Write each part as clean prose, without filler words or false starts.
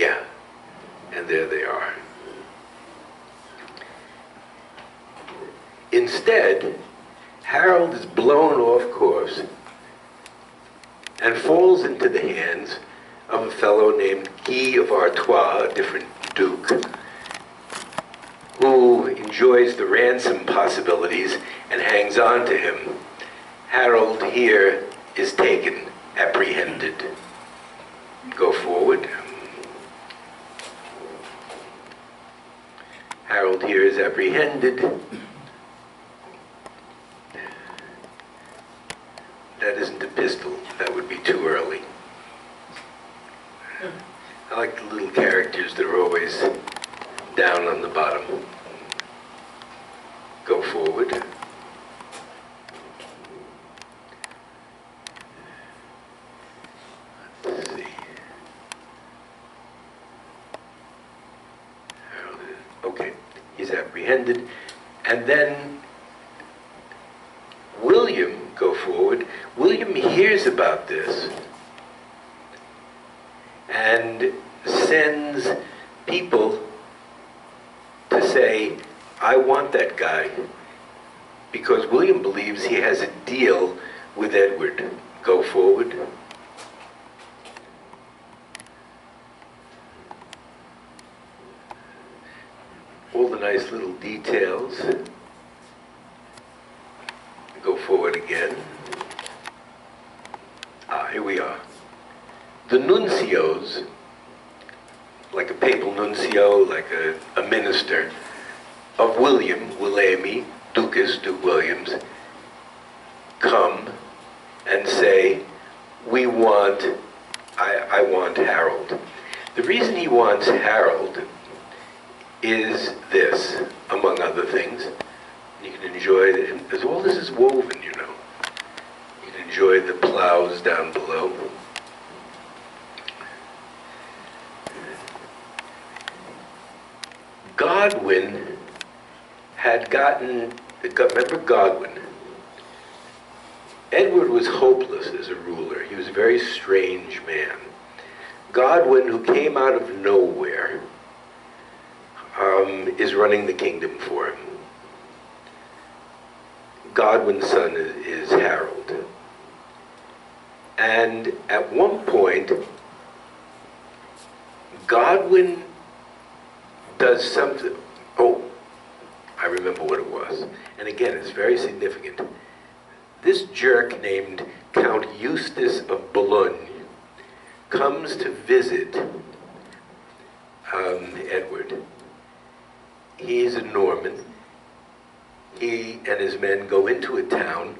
Yeah, and there they are. Instead, Harold is blown off course and falls into the hands of a fellow named Guy of Artois, a different duke, who enjoys the ransom possibilities and hangs on to him. Harold here is taken, apprehended. Go forward. Harold here is apprehended. That isn't a pistol. That would be too early. I like the little characters that are always down on the bottom. Go forward. Let's see. Okay, he's apprehended. And then William, go forward. William hears about this and sends people to say, I want that guy, because William believes he has a deal with Edward. Go forward. All the nice little details. Go forward again. Here we are. The nuncios, like a papal nuncio, like a minister, of William, Willemi, Ducas, Duke Williams, come and say, I want Harold. The reason he wants Harold is this, among other things. You can enjoy it, as all this is woven, you know. You can enjoy the plows down below. Godwin had remember Godwin? Edward was hopeless as a ruler. He was a very strange man. Godwin, who came out of nowhere, is running the kingdom for him. Godwin's son is Harold. And at one point, Godwin does something. Oh, I remember what it was. And again, it's very significant. This jerk named Count Eustace of Boulogne comes to visit Edward. He's a Norman. He and his men go into a town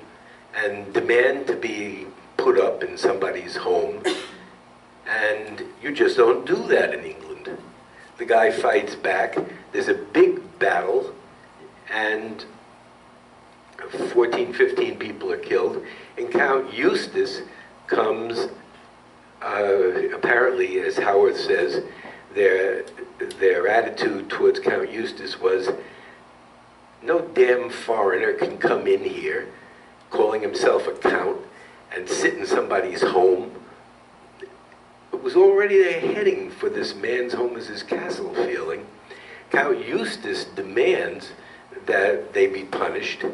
and demand to be put up in somebody's home. And you just don't do that in England. The guy fights back. There's a big battle, and 14, 15 people are killed. And Count Eustace comes, apparently, as Howard says, their attitude towards Count Eustace was, no damn foreigner can come in here, calling himself a count, and sit in somebody's home. It was already a heading for this man's home as his castle feeling. Count Eustace demands that they be punished,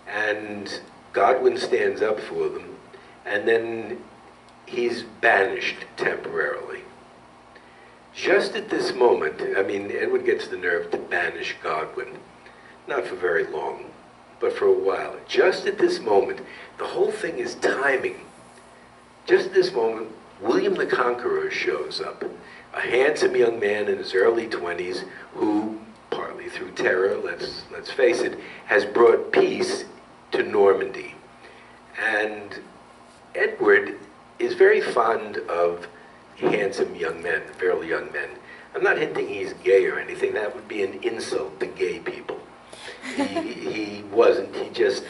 and Godwin stands up for them, and then he's banished temporarily. Just at this moment, Edward gets the nerve to banish Godwin. Not for very long, but for a while. Just at this moment, the whole thing is timing. Just at this moment, William the Conqueror shows up, a handsome young man in his early 20s who, partly through terror, let's face it, has brought peace to Normandy. And Edward is very fond of handsome young men, fairly young men. I'm not hinting he's gay or anything. That would be an insult to gay people. He wasn't. He just,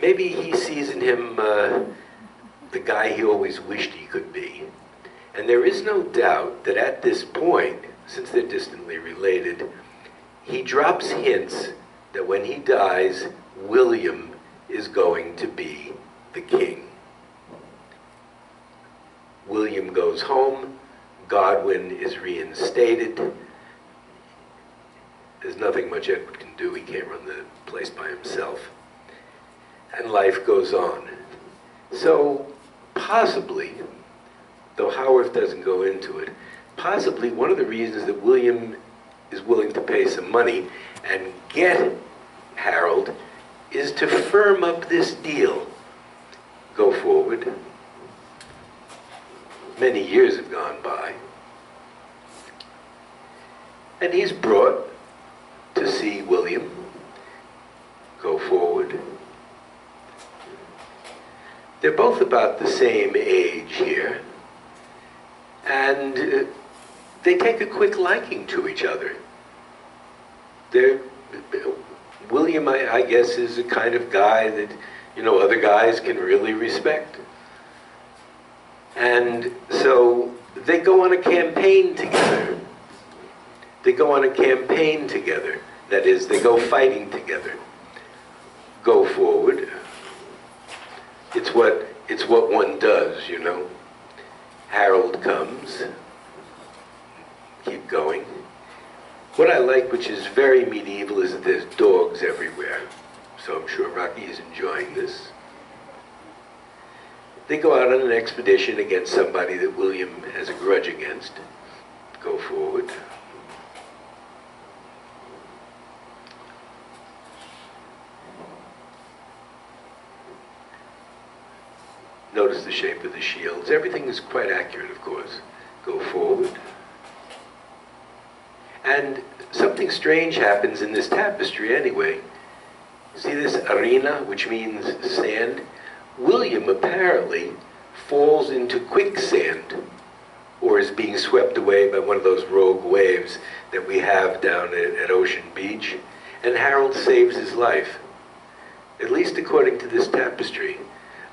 maybe he sees in him the guy he always wished he could be. And there is no doubt that at this point, since they're distantly related, he drops hints that when he dies, William is going to be the king. William goes home, Godwin is reinstated. There's nothing much Edward can do. He can't run the place by himself. And life goes on. So possibly, though Howarth doesn't go into it, possibly one of the reasons that William is willing to pay some money and get Harold is to firm up this deal. Go forward. Many years have gone by. And he's brought to see William. Go forward. They're both about the same age here. And they take a quick liking to each other. William, I guess, is the kind of guy that, other guys can really respect. And so they go on a campaign together. They go on a campaign together. That is, they go fighting together. Go forward. It's what one does, Harold comes. Keep going. What I like, which is very medieval, is that there's dogs everywhere. So I'm sure Rocky is enjoying this. They go out on an expedition against somebody that William has a grudge against. Go forward. Notice the shape of the shields. Everything is quite accurate, of course. Go forward. And something strange happens in this tapestry anyway. See this arena, which means sand? William apparently falls into quicksand, or is being swept away by one of those rogue waves that we have down at Ocean Beach, and Harold saves his life. At least according to this tapestry,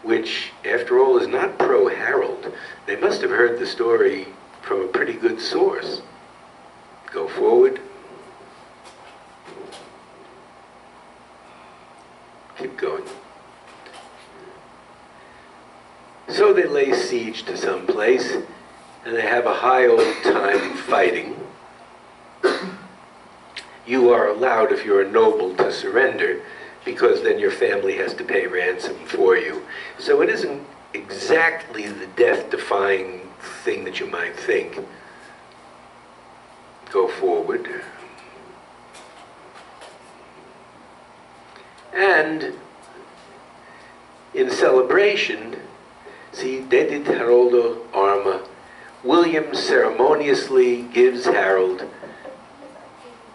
which, after all, is not pro-Harold. They must have heard the story from a pretty good source. Go forward. Keep going. So they lay siege to some place, and they have a high old time fighting. You are allowed, if you're a noble, to surrender, because then your family has to pay ransom for you. So it isn't exactly the death-defying thing that you might think. Go forward. And in celebration, see, dedit Haroldo arma, William ceremoniously gives Harold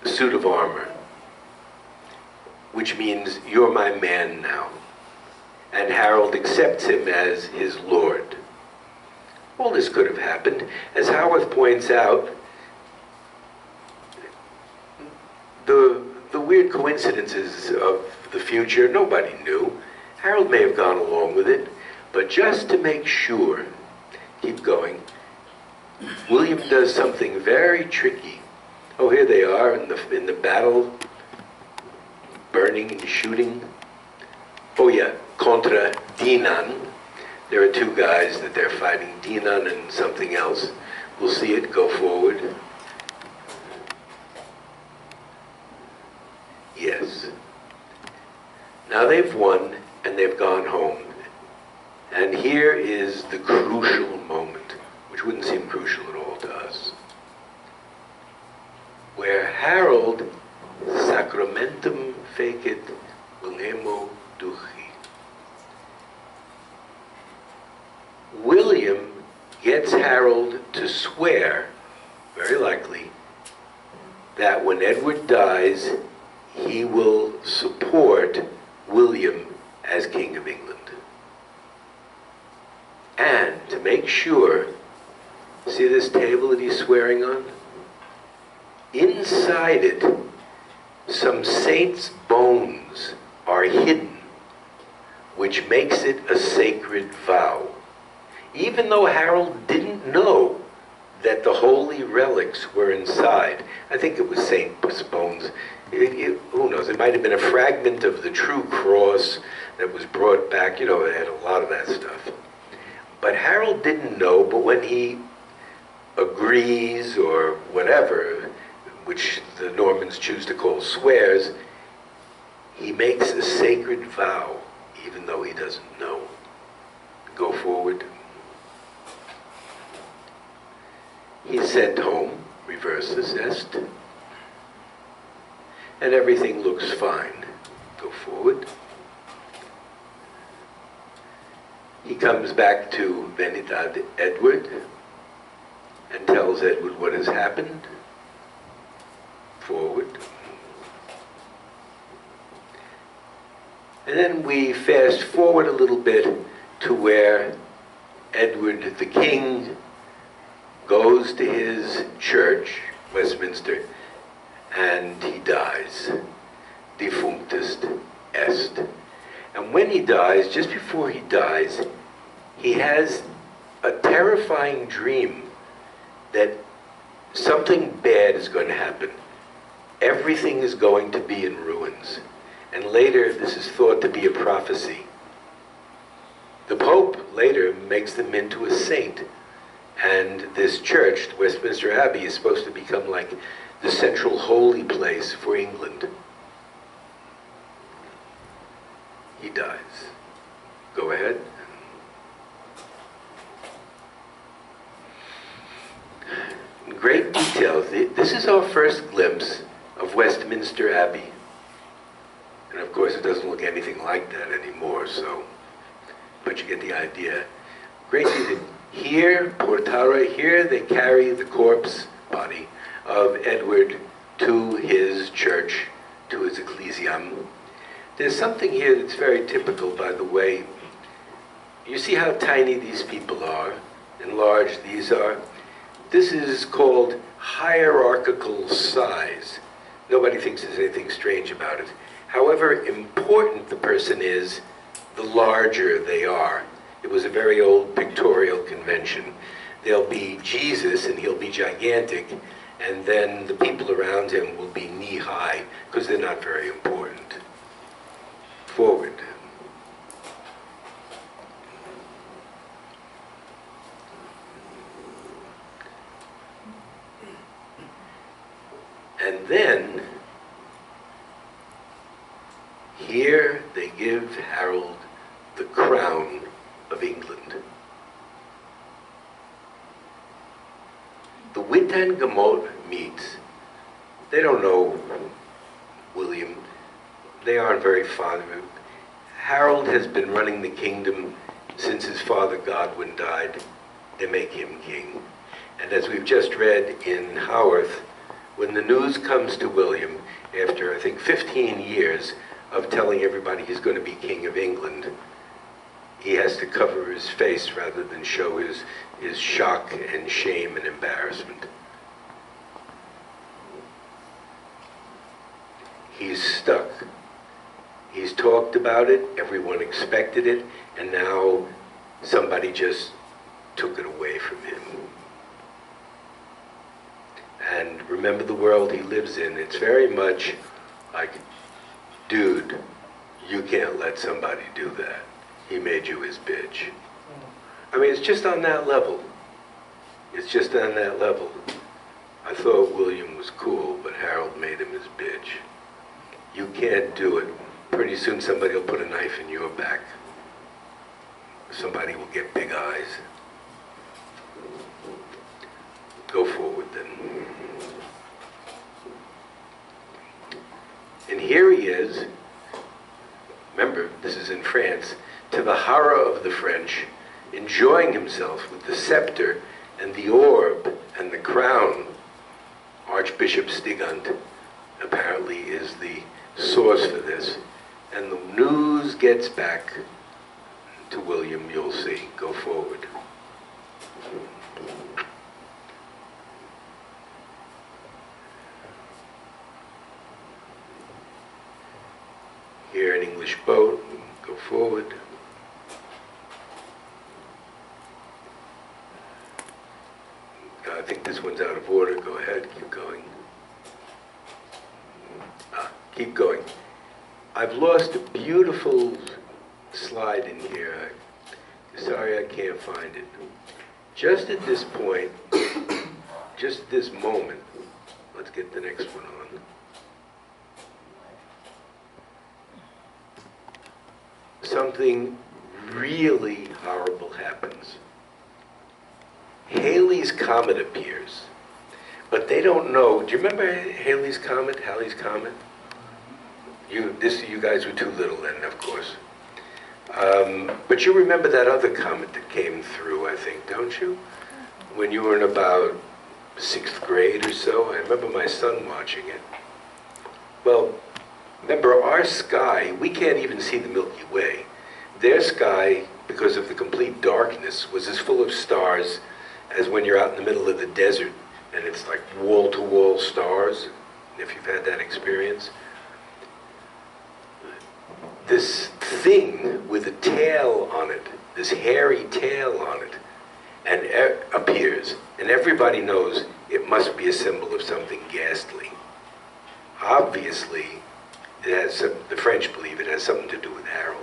a suit of armor, which means, you're my man now. And Harold accepts him as his lord. All this could have happened. As Howarth points out, the weird coincidences of the future, nobody knew. Harold may have gone along with it, but just to make sure, keep going, William does something very tricky. Oh, here they are in the battle, burning and shooting. Oh yeah, contra Dinan. There are two guys that they're fighting, Dinan and something else. We'll see it go forward. Yes. Now they've won and they've gone home. And here is the crucial moment, which wouldn't seem crucial at all to us, where Harold sacramentum fecit Wilhelmo duchi. William gets Harold to swear, very likely, that when Edward dies, he will support William as King of England. And to make sure, see this table that he's swearing on? Inside it, some saint's bones are hidden, which makes it a sacred vow. Even though Harold didn't know that the holy relics were inside. I think it was Saint's bones. Who knows? It might have been a fragment of the true cross that was brought back. It had a lot of that stuff. But Harold didn't know, but when he agrees or whatever, which the Normans choose to call swears, he makes a sacred vow, even though he doesn't know. Go forward. He's sent home, reverses est, and everything looks fine. Go forward. He comes back to Venidad Edward and tells Edward what has happened. Forward. And then we fast forward a little bit to where Edward the King goes to his church, Westminster, and he dies. Defunctus est. And when he dies, just before he dies, he has a terrifying dream that something bad is going to happen. Everything is going to be in ruins. And later, this is thought to be a prophecy. The Pope later makes them into a saint. And this church, Westminster Abbey, is supposed to become like the central holy place for England. He dies. Go ahead. In great detail, this is our first glimpse of Westminster Abbey. And of course, it doesn't look anything like that anymore, so, but you get the idea. Great detail. Here, Portara, here they carry the corpse body of Edward to his church, to his ecclesiam. There's something here that's very typical, by the way. You see how tiny these people are, and large these are? This is called hierarchical size. Nobody thinks there's anything strange about it. However important the person is, the larger they are. It was a very old pictorial convention. There'll be Jesus, and he'll be gigantic, and then the people around him will be knee-high, because they're not very important. Forward. And then, here they give Harold the crown of England. The Witenagemot meet. They don't know William. They aren't very fond of him. Harold has been running the kingdom since his father Godwin died. They make him king. And as we've just read in Haworth, when the news comes to William, after I think 15 years of telling everybody he's going to be king of England, he has to cover his face rather than show his shock and shame and embarrassment. He's stuck. He's talked about it, everyone expected it, and now somebody just took it away from him. And remember the world he lives in. It's very much like, dude, you can't let somebody do that. He made you his bitch. I mean, it's just on that level. It's just on that level. I thought William was cool, but Harold made him his bitch. You can't do it. Pretty soon somebody will put a knife in your back. Somebody will get big eyes. Go forward then. And here he is. Remember, this is in France. To the horror of the French, enjoying himself with the scepter and the orb and the crown. Archbishop Stigand apparently is the source for this. And the news gets back to William, you'll see. Go forward. Here an English boat. Go forward. I think this one's out of order. Go ahead. Keep going. Keep going. I've lost a beautiful slide in here. Sorry, I can't find it. Just at this point, just this moment, let's get the next one on. Something really horrible happens. Halley's Comet appears, but they don't know. Do you remember Halley's Comet? You guys were too little then, of course. But you remember that other comet that came through, I think, don't you? When you were in about 6th grade or so. I remember my son watching it. Well, remember our sky, we can't even see the Milky Way. Their sky, because of the complete darkness, was as full of stars as when you're out in the middle of the desert and it's like wall-to-wall stars, if you've had that experience. This thing with a tail on it, this hairy tail on it, and appears, and everybody knows it must be a symbol of something ghastly. Obviously, it has the French believe it has something to do with Harold.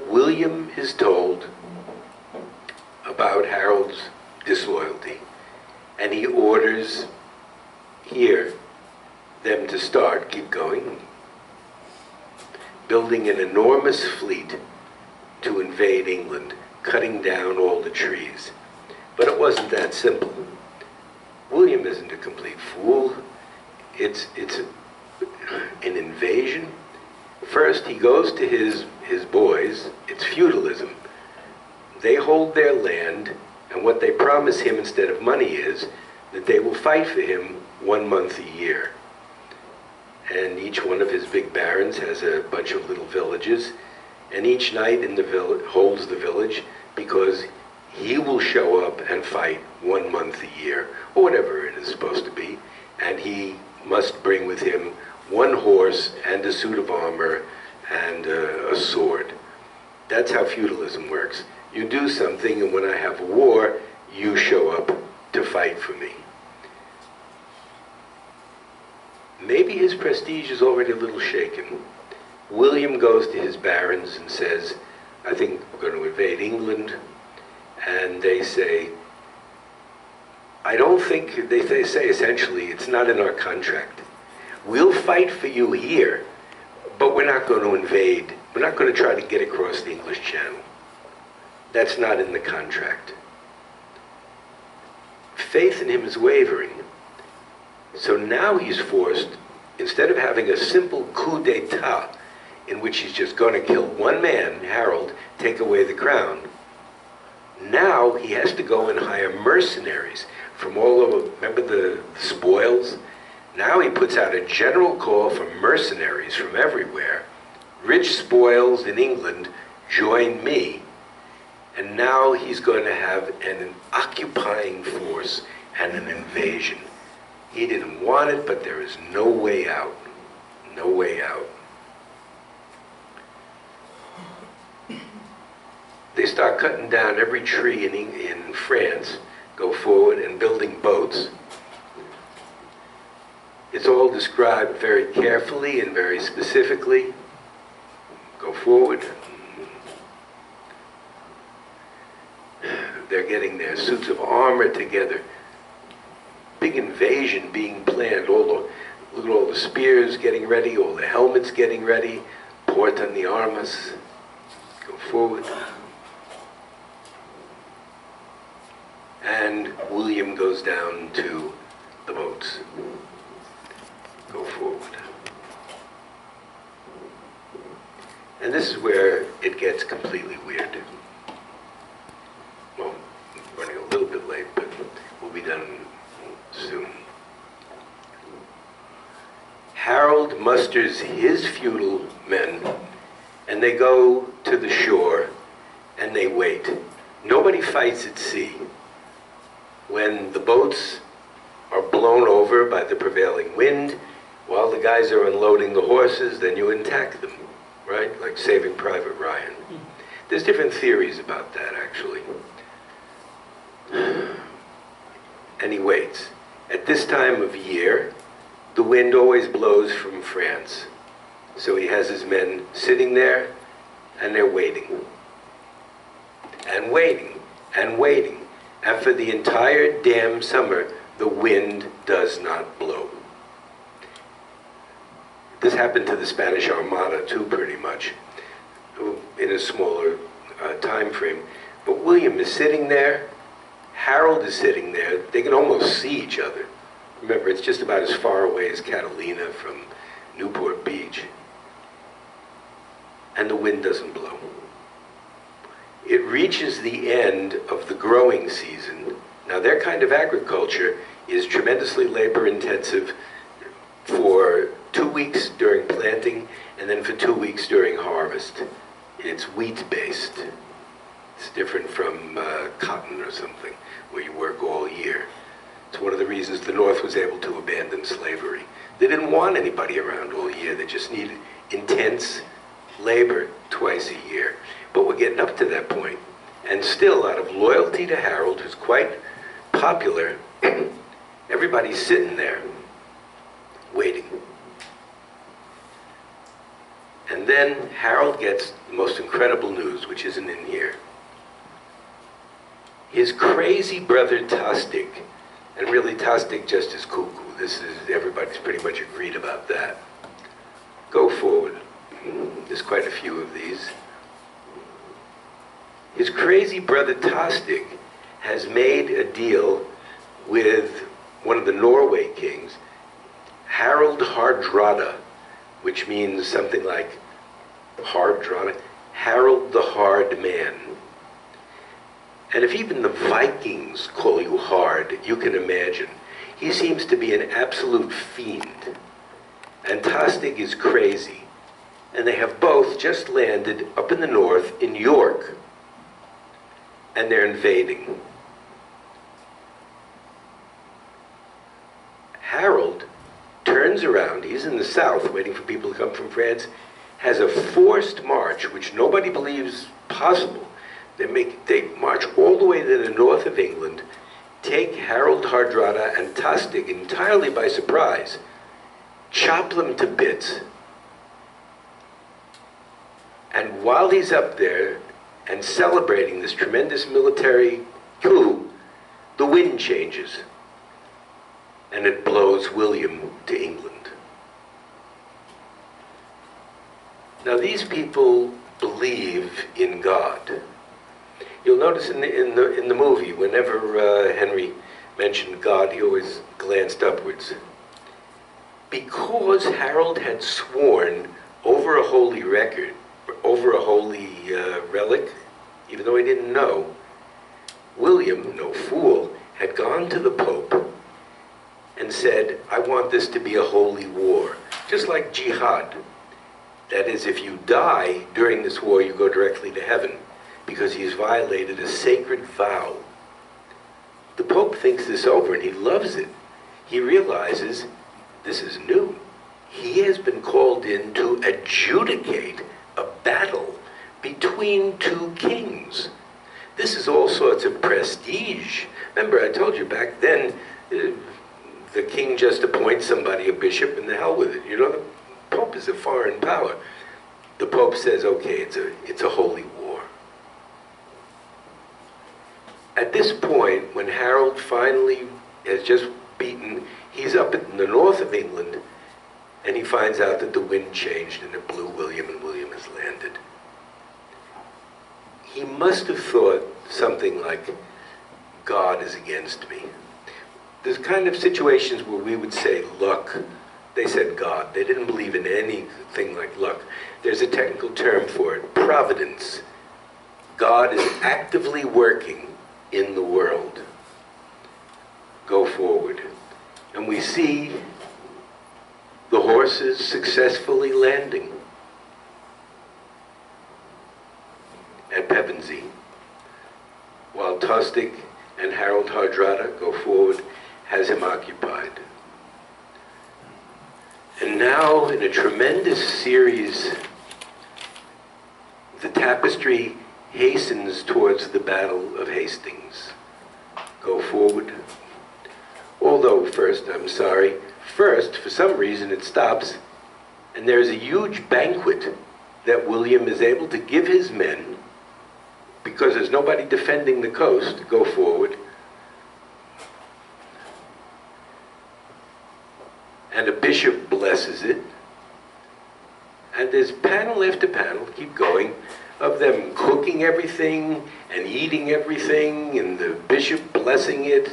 William is told about Harold's disloyalty, and he orders here them to keep going, building an enormous fleet to invade England, cutting down all the trees. But it wasn't that simple. William isn't a complete fool. It's an invasion. First, he goes to his boys. It's feudalism. They hold their land, and what they promise him instead of money is that they will fight for him 1 month a year. And each one of his big barons has a bunch of little villages, and each knight in the village holds the village because he will show up and fight 1 month a year, or whatever it is supposed to be, and he must bring with him 1 horse and a suit of armor and a sword. That's how feudalism works. You do something, and when I have a war, you show up to fight for me. Maybe his prestige is already a little shaken. William goes to his barons and says, I think we're going to invade England. And they say, I don't think, they say essentially, it's not in our contract. We'll fight for you here, but we're not going to invade. We're not going to try to get across the English Channel. That's not in the contract. Faith in him is wavering. So now he's forced, instead of having a simple coup d'etat, in which he's just going to kill one man, Harold, take away the crown, now he has to go and hire mercenaries from all over. Remember the spoils? Now he puts out a general call for mercenaries from everywhere. Rich spoils in England, join me. And now he's going to have an occupying force and an invasion. He didn't want it, but there is no way out. No way out. They start cutting down every tree in France, go forward and building boats. It's all described very carefully and very specifically. Go forward. They're getting their suits of armor together. Big invasion being planned. Look at all the spears getting ready, all the helmets getting ready. Porta the armas. Go forward. And William goes down to the boats. Go forward. And this is where it gets completely weird. Well, I'm running a little bit late, but we'll be done soon. Harold musters his feudal men, and they go to the shore, and they wait. Nobody fights at sea. When the boats are blown over by the prevailing wind, while the guys are unloading the horses, then you attack them, right? Like Saving Private Ryan. There's different theories about that, actually. And he waits. At this time of year, the wind always blows from France. So he has his men sitting there, and they're waiting. And waiting. and waiting. And for the entire damn summer, the wind does not blow. This happened to the Spanish Armada too, pretty much, in a smaller time frame. But William is sitting there, Harold is sitting there, they can almost see each other. Remember, it's just about as far away as Catalina from Newport Beach. And the wind doesn't blow. It reaches the end of the growing season. Now, their kind of agriculture is tremendously labor intensive for 2 weeks during planting and then for 2 weeks during harvest. It's wheat-based. It's different from cotton or something, where you work all year. It's one of the reasons the North was able to abandon slavery. They didn't want anybody around all year. They just needed intense labor twice a year. But we're getting up to that point. And still, out of loyalty to Harold, who's quite popular, everybody's sitting there, waiting. And then Harold gets the most incredible news, which isn't in here. His crazy brother Tostig, and really Tostig just is cuckoo. Everybody's pretty much agreed about that. Go forward. There's quite a few of these. His crazy brother Tostig has made a deal with one of the Norway kings, Harald Hardrada, which means something like Hardrada, Harold the Hard Man. And if even the Vikings call you hard, you can imagine. He seems to be an absolute fiend. And Tostig is crazy. And they have both just landed up in the north in York. And they're invading. Harold turns around, he's in the south waiting for people to come from France, has a forced march, which nobody believes possible. They march all the way to the north of England, take Harold Hardrada and Tostig entirely by surprise, chop them to bits. And while he's up there and celebrating this tremendous military coup, the wind changes and it blows William to England. Now these people believe in God. You'll notice in the movie, whenever Henry mentioned God, he always glanced upwards. Because Harold had sworn over a holy record, over a holy relic, even though he didn't know, William, no fool, had gone to the Pope and said, I want this to be a holy war, just like jihad. That is, if you die during this war, you go directly to heaven, because he's violated a sacred vow. The Pope thinks this over and he loves it. He realizes this is new. He has been called in to adjudicate a battle between two kings. This is all sorts of prestige. Remember, I told you back then, the king just appoints somebody a bishop and the hell with it. You know, the Pope is a foreign power. The Pope says, okay, it's a holy war. At this point, when Harold finally has just beaten, he's up in the north of England, and he finds out that the wind changed and it blew William, and William has landed. He must have thought something like, God is against me. There's kind of situations where we would say luck. They said God. They didn't believe in anything like luck. There's a technical term for it, providence. God is actively working in the world. Go forward. And we see the horses successfully landing at Pevensey, while Tostig and Harold Hardrada, go forward, has him occupied. And now, in a tremendous series, the tapestry hastens towards the Battle of Hastings. Go forward. Although first, for some reason it stops, and there's a huge banquet that William is able to give his men because there's nobody defending the coast, go forward. And a bishop blesses it. And there's panel after panel, keep going, of them cooking everything and eating everything, and the bishop blessing it.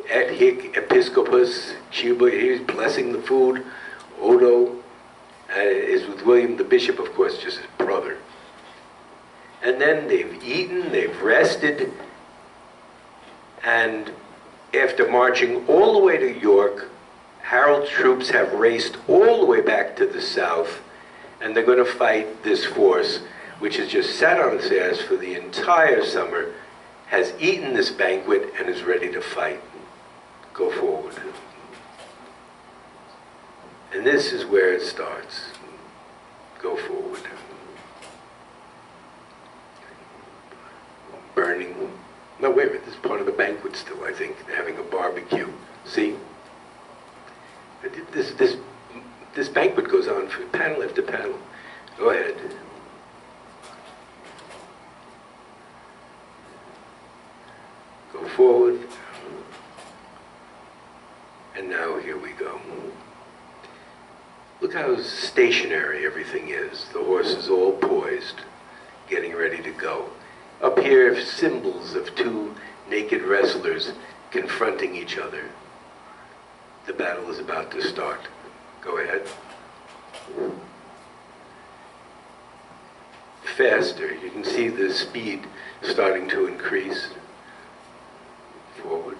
Et hic episcopus Chiba, he's blessing the food. Odo is with William the bishop, of course, just his brother. And then they've eaten, they've rested, and after marching all the way to York, Harold's troops have raced all the way back to the south, and they're going to fight this force, which has just sat on its ass for the entire summer, has eaten this banquet, and is ready to fight. Go forward. And this is where it starts. Go forward. Burning. No, wait a minute, this is part of the banquet still, I think. They're having a barbecue. See? This banquet goes on for panel after panel. Go ahead. Go forward. And now here we go. Look how stationary everything is. The horse is all poised, getting ready to go. Up here, symbols of two naked wrestlers confronting each other. The battle is about to start. Go ahead. Faster. You can see the speed starting to increase. Forward.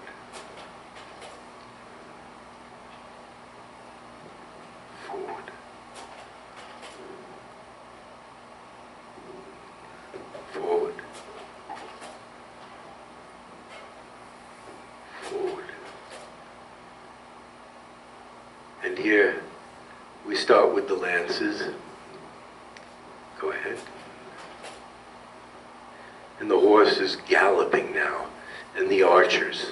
Forward. Forward. Forward. And here we start with the lances. Go ahead. And the horse is galloping now, and the archers.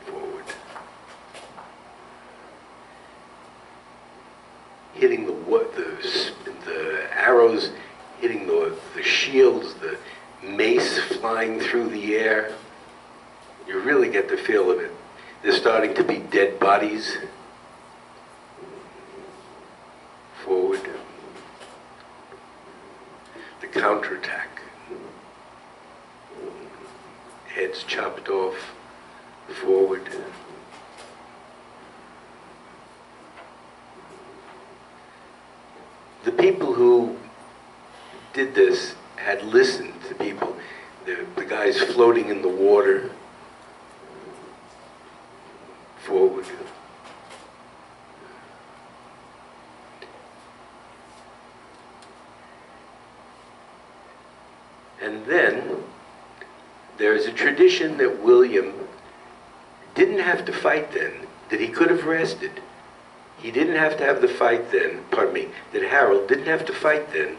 Forward. Hitting the arrows, hitting the shields, the mace flying through the air. You really get the feel of it. There's starting to be dead bodies. Forward. The counterattack. Heads chopped off. Forward. The people who did this had listened to people. The guys floating in the water. Forward. And then there's a tradition that William didn't have to fight then, that he could have rested. He didn't have to have the fight then, pardon me, that Harold didn't have to fight then,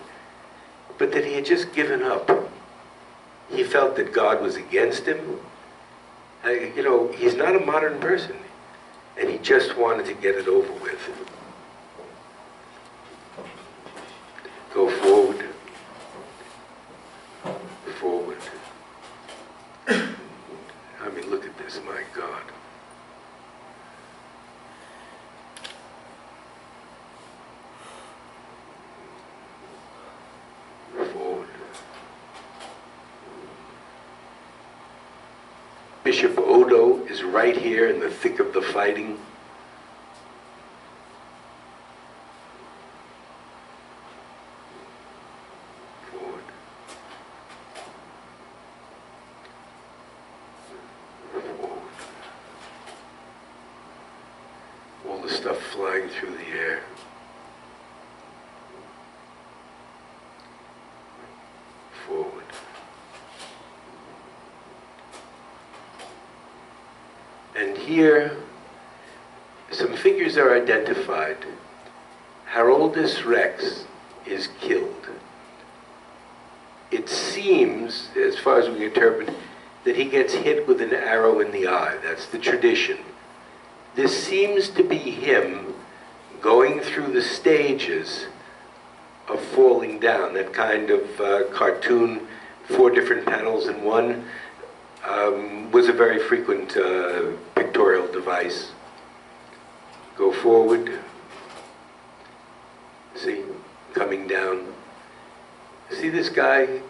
but that he had just given up. He felt that God was against him. You know, he's not a modern person, and he just wanted to get it over with. Go forward. Forward. I mean, look at this, my God. Forward. Bishop Odo is right here in the thick of the fighting. Forward. Forward. All the stuff flying through the air. Forward. And here, some figures are identified. Haroldus Rex is killed. It seems, as far as we interpret, that he gets hit with an arrow in the eye. That's the tradition. This seems to be him going through the stages of falling down, that kind of cartoon, 4 different panels in one, was a very frequent pictorial device. Go forward. See, coming down. See, this guy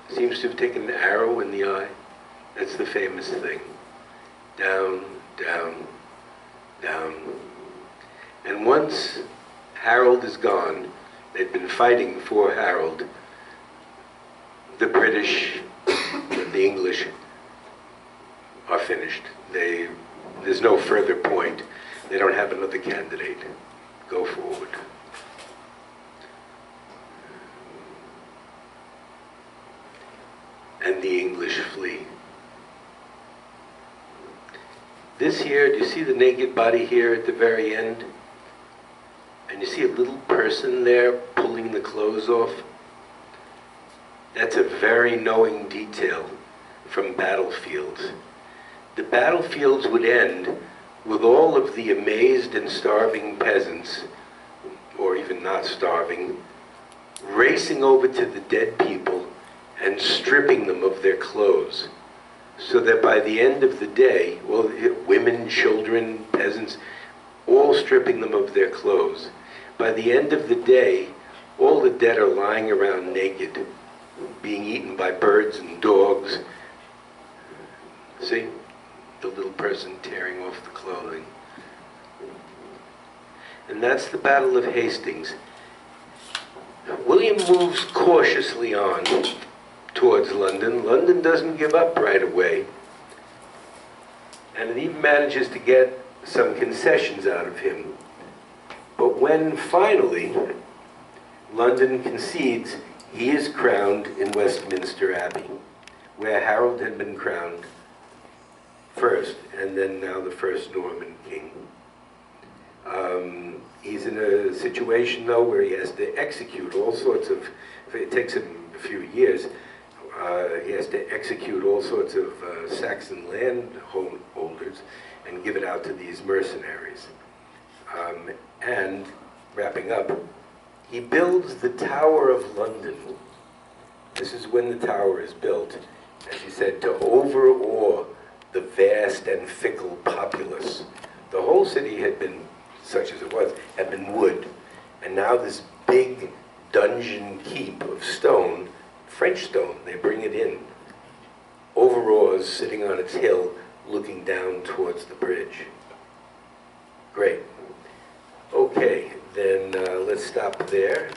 seems to have taken an arrow in the eye. That's the famous thing. Down, down, down. And once Harold is gone, they'd been fighting for Harold. The British, the English are finished. There's no further point. They don't have another candidate. Go forward. And the English flee. This here, do you see the naked body here at the very end? And you see a little person there pulling the clothes off? That's a very knowing detail from battlefields. The battlefields would end with all of the amazed and starving peasants, or even not starving, racing over to the dead people and stripping them of their clothes, so that by the end of the day, well, women, children, peasants, all stripping them of their clothes. By the end of the day, all the dead are lying around naked, being eaten by birds and dogs. See? The little person tearing off the clothing. And that's the Battle of Hastings. William moves cautiously on towards London. London doesn't give up right away. And it even manages to get some concessions out of him. But when finally London concedes, he is crowned in Westminster Abbey, where Harold had been crowned first, and then now the first Norman king. He's in a situation, though, where he has to execute all sorts of, it takes him a few years, he has to execute all sorts of Saxon landholders and give it out to these mercenaries. And, wrapping up, he builds the Tower of London. This is when the tower is built, as he said, to overawe the vast and fickle populace. The whole city had been, such as it was, had been wood. And now this big dungeon keep of stone, French stone, they bring it in, overawes, sitting on its hill, looking down towards the bridge. Great. Okay, then let's stop there.